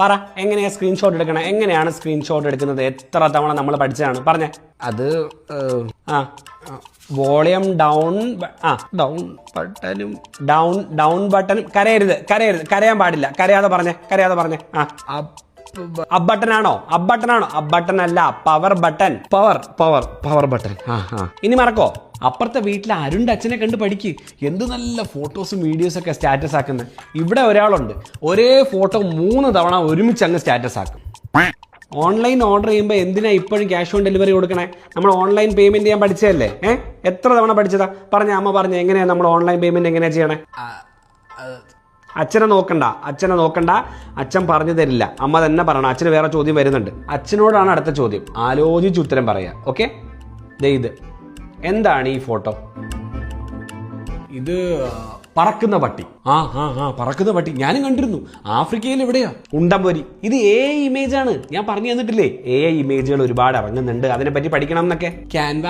പറ എങ്ങനെയാ സ്ക്രീൻഷോട്ട് എടുക്കണം, എങ്ങനെയാണ് സ്ക്രീൻഷോട്ട് എടുക്കുന്നത്? എത്ര തവണ നമ്മൾ പഠിച്ചതാണ്, പറഞ്ഞേ. അത് വോളിയം ഡൗൺ ഡൗൺ ബട്ടനും ഡൗൺ ബട്ടനും കരയാൻ പാടില്ല. കരയാതെ പറഞ്ഞേ. അബട്ടനാണോ? അബട്ടൻ അല്ല, പവർ ബട്ടൻ. Power button. ഇനി മറക്കോ? അപ്പുറത്തെ വീട്ടിലെ അരുണിന്റെ അച്ഛനെ കണ്ട് പഠിക്ക്. എന്ത് നല്ല ഫോട്ടോസും വീഡിയോസും ഒക്കെ സ്റ്റാറ്റസ് ആക്കുന്നത്. ഇവിടെ ഒരാളുണ്ട്, ഒരേ ഫോട്ടോ 3 തവണ ഒരുമിച്ച് അങ്ങ് സ്റ്റാറ്റസ് ആക്കും. ഓൺലൈൻ ഓർഡർ ചെയ്യുമ്പോൾ എന്തിനാ ഇപ്പോഴും ക്യാഷ് ഓൺ ഡെലിവറി കൊടുക്കണേ? നമ്മൾ ഓൺലൈൻ പേയ്മെന്റ് ചെയ്യാൻ പഠിച്ചതല്ലേ? എത്ര തവണ പഠിച്ചതാ? അമ്മ പറഞ്ഞ എങ്ങനെയാ നമ്മൾ ഓൺലൈൻ പേയ്മെന്റ് എങ്ങനെയാ ചെയ്യണേ? അച്ഛനെ നോക്കണ്ട. അച്ഛൻ പറഞ്ഞു തരില്ല, അമ്മ തന്നെ പറയണം. അച്ഛന് വേറെ ചോദ്യം വരുന്നുണ്ട്. അച്ഛനോടാണ് അടുത്ത ചോദ്യം. ആലോചിച്ച് ഉത്തരം പറയാ. ഓക്കെ, ഇത് എന്താണ് ഈ ഫോട്ടോ? ഇത് പറക്കുന്ന പട്ടി. പറക്കുന്ന പട്ടി ഞാനും കണ്ടിരുന്നു. ആഫ്രിക്കയിൽ എവിടെയാ? ഉണ്ടംപൊരി. ഇത് AI ഇമേജ് ആണ്. ഞാൻ പറഞ്ഞു തന്നിട്ടില്ലേ, AI ഇമേജുകൾ ഒരുപാട് ഇറങ്ങുന്നുണ്ട്, അതിനെപ്പറ്റി പഠിക്കണം എന്നൊക്കെ. ക്യാൻവ